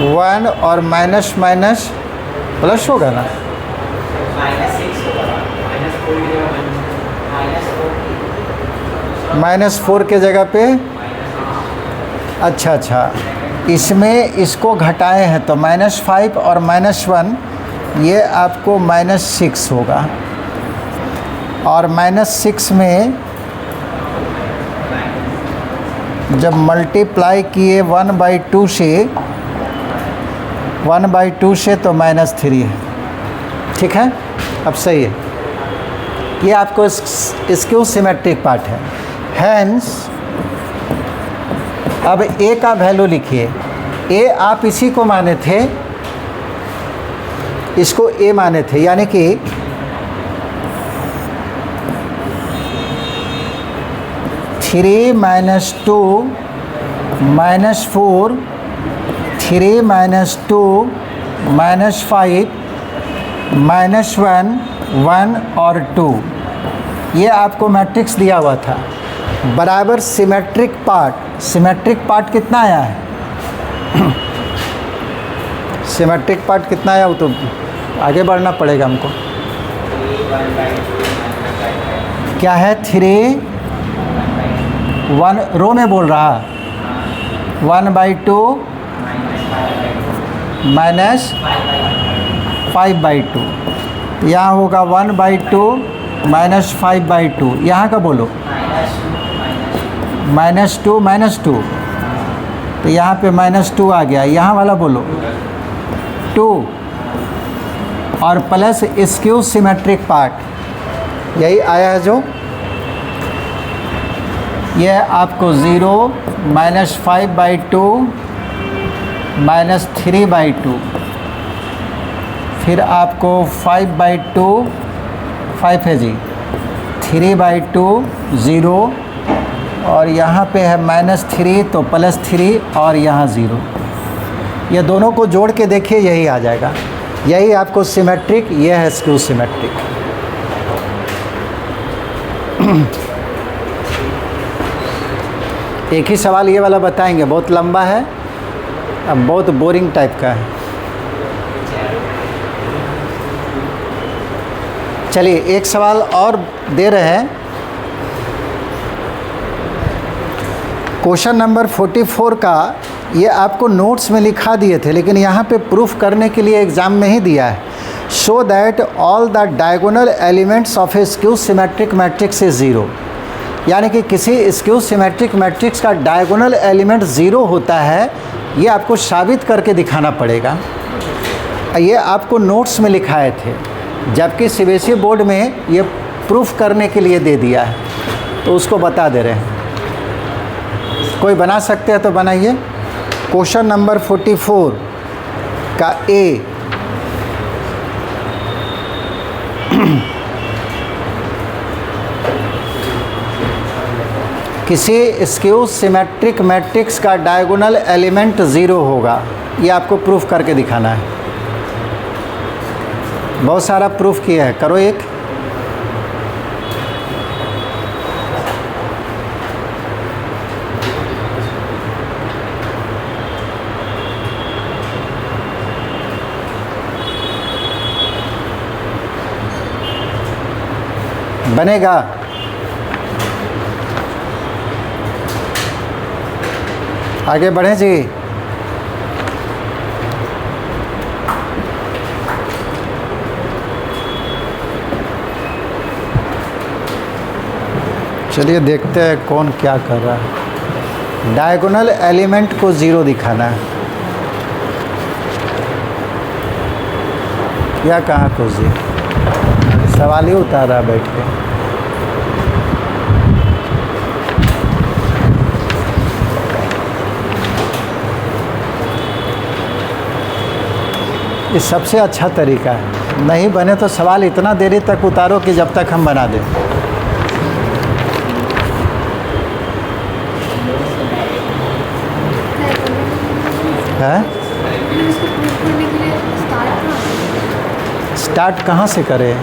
1 और माइनस माइनस प्लस होगा ना, -4 के जगह पे। अच्छा, इसमें इसको घटाए हैं तो -5 और -1, ये आपको -6 होगा, और -6 में जब मल्टीप्लाई किए 1/2 से, 1/2 से तो -3 है, ठीक है? अब सही है, ये आपको स्क्यू सिमेट्रिक पार्ट है। हैंस अब ए का वैल्यू लिखिए। ए आप इसी को माने थे, इसको ए माने थे, यानी कि -3 - 2 - 4, 3 - 2 - 5 -1 1 और 2, ये आपको मैट्रिक्स दिया हुआ था। बराबर सिमेट्रिक पार्ट कितना आया है? सिमेट्रिक पार्ट कितना आया? वो तो आगे बढ़ना पड़ेगा हमको। क्या है? 3 1 रो में बोल रहा, 1/2 -5/2, यहाँ होगा 1/2 -5/2। यहाँ का बोलो -2 -2, तो यहाँ पे -2 आ गया। यहाँ वाला बोलो 2 और प्लस स्क्यू सिमेट्रिक पार्ट, यही आया है जो यह आपको 0 -5/2 -3/2, फिर आपको 5/2 5 है जी, 3/2 0 और यहाँ पे है -3 तो +3 और यहाँ 0। ये दोनों को जोड़ के देखिए, यही आ जाएगा। यही आपको सिमेट्रिक, यह है स्क्यू सिमेट्रिक। एक ही सवाल ये वाला बताएंगे, बहुत लंबा है, अब बहुत बोरिंग टाइप का है। चलिए एक सवाल और दे रहे हैं। क्वेश्चन नंबर 44 का ये आपको नोट्स में लिखा दिए थे, लेकिन यहाँ पे प्रूफ करने के लिए एग्ज़ाम में ही दिया है। Show that all the diagonal elements of A skew symmetric matrix is 0, यानी कि किसी स्क्यू सिमेट्रिक मैट्रिक्स का डायगोनल एलिमेंट 0 होता है, ये आपको साबित करके दिखाना पड़ेगा। ये आपको नोट्स में लिखाए थे, जबकि सीबीएसई बोर्ड में ये प्रूफ करने के लिए दे दिया है, तो उसको बता दे रहे हैं। कोई बना सकते हैं तो बनाइए। क्वेश्चन नंबर 44 का ए, किसी स्क्यू सिमेट्रिक मैट्रिक्स का डायगोनल एलिमेंट 0 होगा, ये आपको प्रूफ करके दिखाना है। बहुत सारा प्रूफ किया है, करो एक। बनेगा? आगे बढ़ें जी। चलिए देखते हैं कौन क्या कर रहा है। डायगोनल एलिमेंट को 0 दिखाना है, या कहाँ को 0? सवाल ही उतारा बैठ के। ये सबसे अच्छा तरीका है। नहीं बने तो सवाल इतना देरी तक उतारो कि जब तक हम बना दें। है? स्टार्ट कहाँ से करें,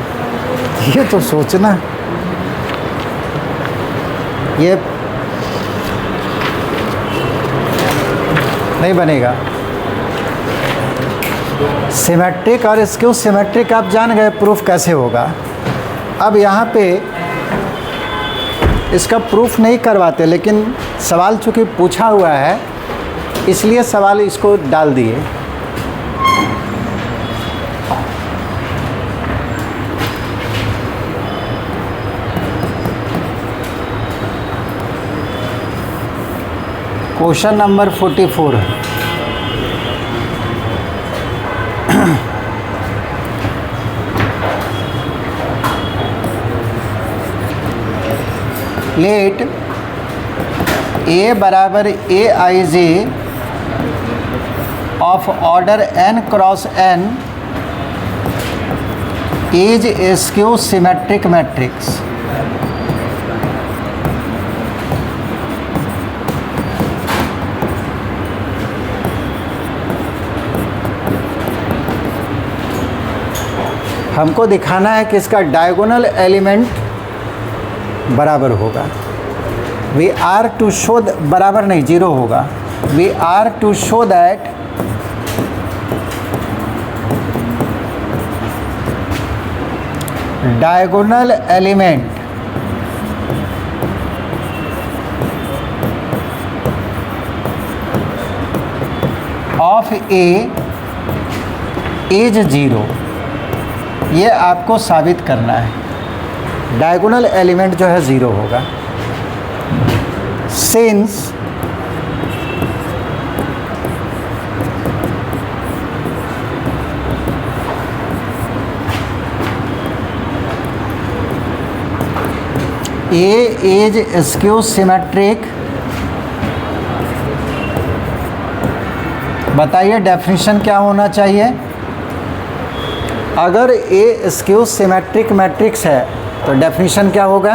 ये तो सोचना। ये नहीं बनेगा। सिमेट्रिक और स्क्यू सिमेट्रिक आप जान गए प्रूफ कैसे होगा। अब यहाँ पे इसका प्रूफ नहीं करवाते, लेकिन सवाल चूँकि पूछा हुआ है इसलिए सवाल इसको डाल दिए। क्वेश्चन नंबर 44 है। लेट ए बराबर AIJ of order n cross n is A skew symmetric matrix. हमको दिखाना है कि इसका डायगोनल एलिमेंट बराबर होगा। वी आर टू शो, बराबर नहीं 0 होगा। We are to show that diagonal element of A is 0। ये आपको साबित करना है। डायगोनल एलिमेंट जो है 0 होगा। Since A is skew symmetric, बताइए डेफिनेशन क्या होना चाहिए। अगर ए स्क्यू सिमेट्रिक मैट्रिक्स है तो डेफिनेशन क्या होगा?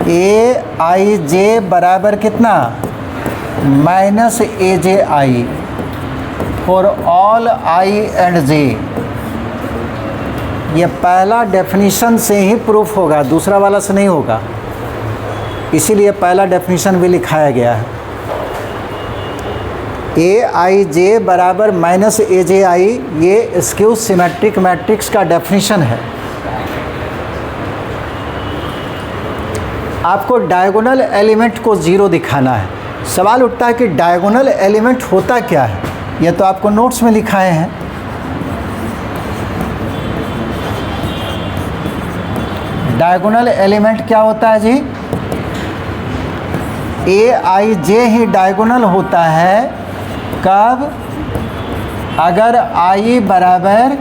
ए आई जे बराबर कितना? Minus A J I for all I and J. ये पहला डेफिनेशन से ही प्रूफ होगा, दूसरा वाला से नहीं होगा, इसीलिए पहला डेफिनेशन भी लिखाया गया है। ए आई जे बराबर माइनस ए जे आई, ये स्क्यू सिमेट्रिक मैट्रिक्स का डेफिनेशन है। आपको डायगोनल एलिमेंट को ज़ीरो दिखाना है। सवाल उठता है कि डायगोनल एलिमेंट होता क्या है, यह तो आपको नोट्स में लिखाए हैं। डायगोनल एलिमेंट क्या होता है जी? ए आई जे ही डायगोनल होता है। कब? अगर आई बराबर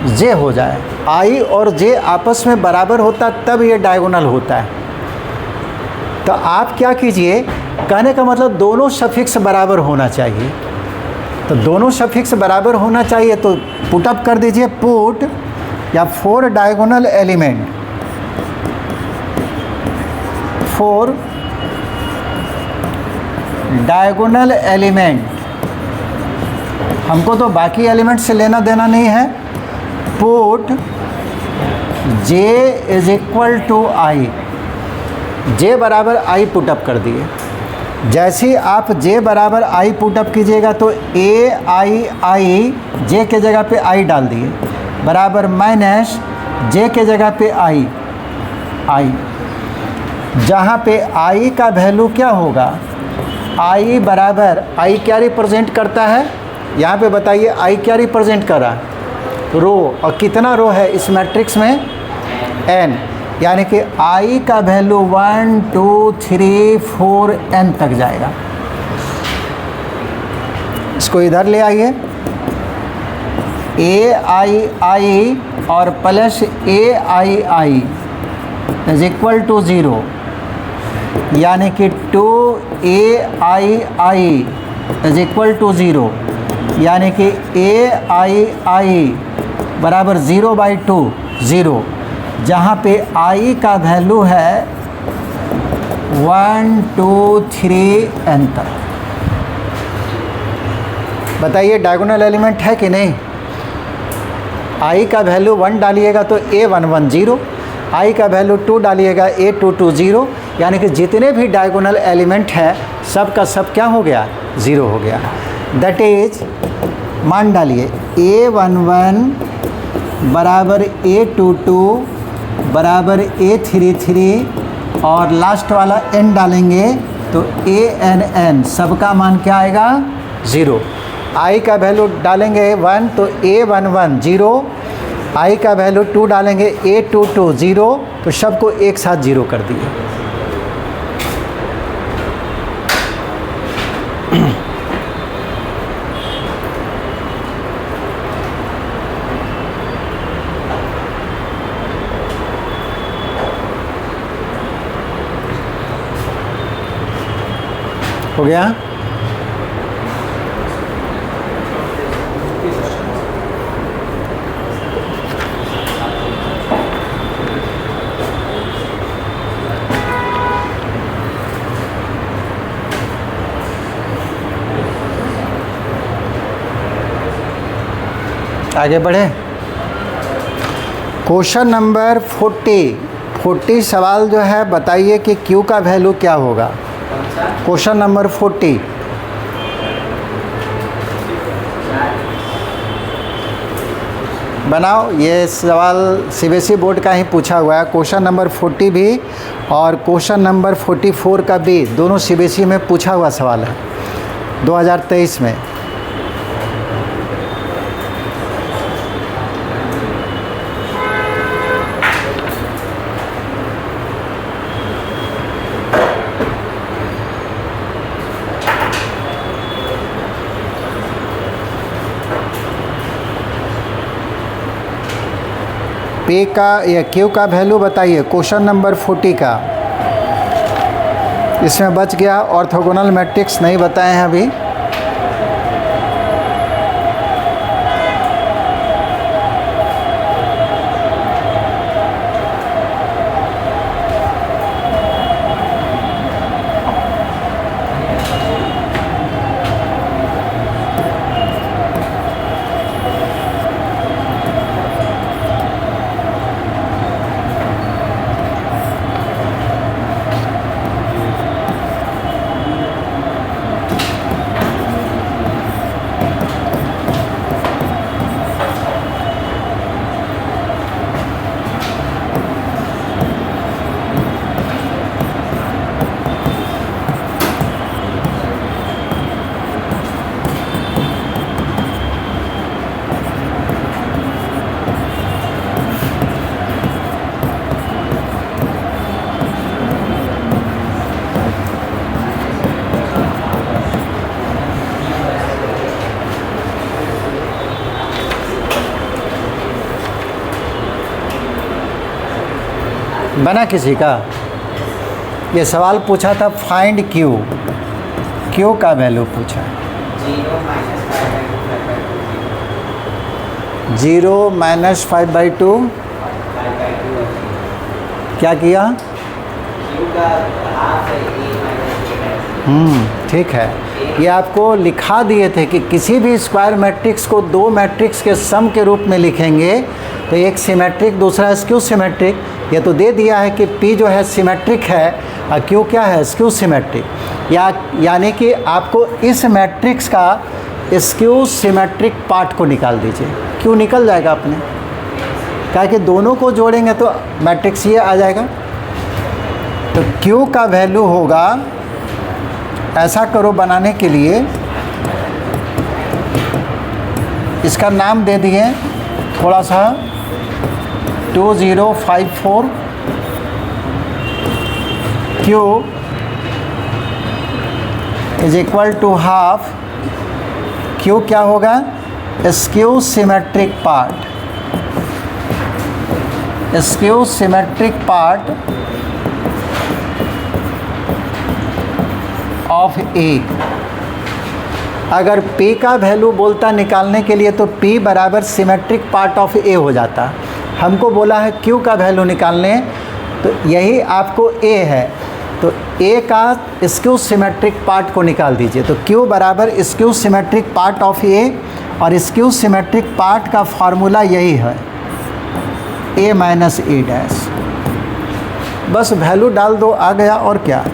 जे हो जाए, आई और जे आपस में बराबर होता तब ये डायगोनल होता है। तो आप क्या कीजिए, कहने का मतलब दोनों सफिक्स बराबर होना चाहिए। तो दोनों सफिक्स बराबर होना चाहिए तो पुट अप कर दीजिए, पुट या for diagonal element, for diagonal element. हमको तो बाकी एलिमेंट से लेना देना नहीं है। Put j is equal to I, j बराबर आई पुटअप कर दिए। जैसे ही आप j बराबर आई पुटअप कीजिएगा तो ए आई j के जगह पे आई डाल दिए, बराबर माइनस j के जगह पे आई, जहाँ पे आई का वैल्यू क्या होगा? आई बराबर, आई क्या रिप्रेजेंट करता है यहाँ पे बताइए? आई क्या रिप्रेजेंट कर रहा है? रो। और कितना रो है इस मैट्रिक्स में? n, यानी कि आई का वैल्यू 1 2 3 4 n तक जाएगा। इसको इधर ले आइए, ए आई और plus A I is equal to 0, यानी कि 2 A I is equal to 0, यानी कि ए आई बराबर 0/2 0, जहाँ पे आई का वैल्यू है 1 2 3 n तक। बताइए डायगोनल एलिमेंट है कि नहीं? आई का वैल्यू 1 डालिएगा तो a11 0, आई का वैल्यू 2 डालिएगा a22 0, यानी कि जितने भी डायगोनल एलिमेंट है सब का सब क्या हो गया? 0 हो गया। दैट इज, मान डालिए a11 बराबर a22 बराबर a33 और लास्ट वाला n डालेंगे तो an सबका मान क्या आएगा? 0। आई का वैल्यू डालेंगे 1 तो a11 0, आई का वैल्यू 2 डालेंगे a22 0, तो सबको एक साथ 0 कर दिए। हो गया? आगे बढ़े। क्वेश्चन नंबर 40 सवाल जो है, बताइए कि Q का वैल्यू क्या होगा। क्वेश्चन नंबर 40, बनाओ। ये सवाल CBSE बोर्ड का ही पूछा हुआ है। क्वेश्चन नंबर 40 भी और क्वेश्चन नंबर 44 का भी, दोनों CBSE में पूछा हुआ सवाल है 2023 में। P का या Q का वैल्यू बताइए, क्वेश्चन नंबर 40 का। इसमें बच गया ऑर्थोगोनल मैट्रिक्स नहीं बताए हैं अभी। बना किसी का? ये सवाल पूछा था फाइंड Q, Q का वैल्यू पूछा। 0 माइनस 5/2 क्या किया? ठीक है। ये आपको लिखा दिए थे कि किसी भी स्क्वायर मैट्रिक्स को दो मैट्रिक्स के सम के रूप में लिखेंगे तो एक सिमेट्रिक दूसरा स्क्यू सिमेट्रिक। ये तो दे दिया है कि P जो है सिमेट्रिक है और Q क्या है? Skew symmetric. यानी कि आपको इस मैट्रिक्स का स्क्यू सिमेट्रिक पार्ट को निकाल दीजिए। Q निकल जाएगा अपने, क्या कि दोनों को जोड़ेंगे तो मैट्रिक्स ये आ जाएगा। तो Q का वैल्यू होगा, ऐसा करो बनाने के लिए इसका नाम दे दिए थोड़ा सा 2054 Q is equal to half. Q क्या होगा? Skew symmetric part, skew symmetric part of A। अगर P का वैल्यू बोलता निकालने के लिए तो P बराबर सिमेट्रिक पार्ट ऑफ A हो जाता। हमको बोला है Q का वैल्यू निकालने, तो यही आपको A है, तो A का स्क्यू सिमेट्रिक पार्ट को निकाल दीजिए। तो Q बराबर skew symmetric part of A, और स्क्यू सिमेट्रिक पार्ट का फार्मूला यही है A माइनस A डैश। बस वैल्यू डाल दो, आ गया। और क्या?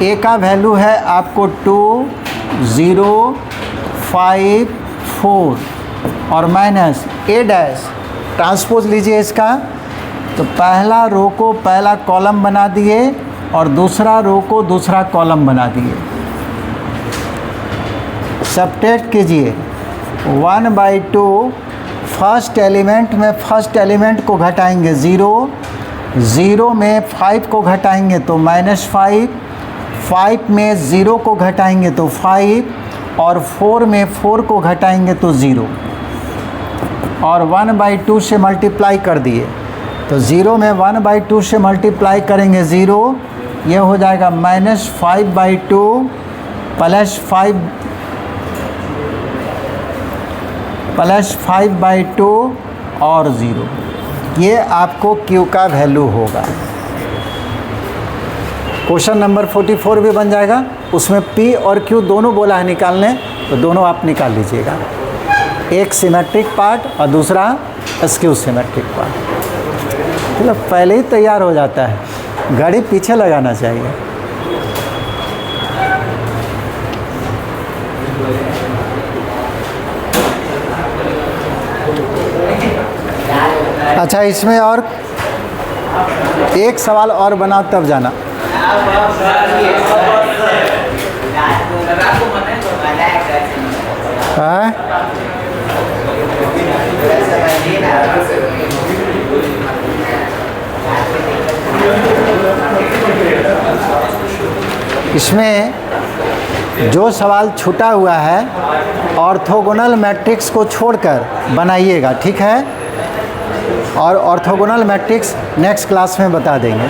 A का वैल्यू है आपको 2054 और माइनस A डैश। ट्रांसपोज लीजिए इसका, तो पहला रो को पहला कॉलम बना दिए और दूसरा रो को दूसरा कॉलम बना दिए। सबट्रैक्ट कीजिए 1/2। फर्स्ट एलिमेंट में फर्स्ट एलिमेंट को घटाएंगे 0, 0 में 5 को घटाएंगे तो -5, 5 में 0 को घटाएंगे तो 5, और 4 में 4 को घटाएंगे तो 0, और 1/2 से मल्टीप्लाई कर दिए। तो 0 में 1/2 से मल्टीप्लाई करेंगे 0, ये हो जाएगा -5/2 प्लस 5/2 और 0। ये आपको Q का वैल्यू होगा। क्वेश्चन नंबर 44 भी बन जाएगा, उसमें P और Q दोनों बोला है निकालने, तो दोनों आप निकाल लीजिएगा। एक सिमेट्रिक पार्ट और दूसरा स्क्यू सिमेट्रिक पार्ट। मतलब पहले ही तैयार हो जाता है, घड़ी पीछे लगाना चाहिए। अच्छा, इसमें और एक सवाल और बनाओ तब जाना। हाँ? इसमें जो सवाल छूटा हुआ है ऑर्थोगोनल मैट्रिक्स को छोड़कर बनाइएगा, ठीक है। और ऑर्थोगोनल मैट्रिक्स नेक्स्ट क्लास में बता देंगे।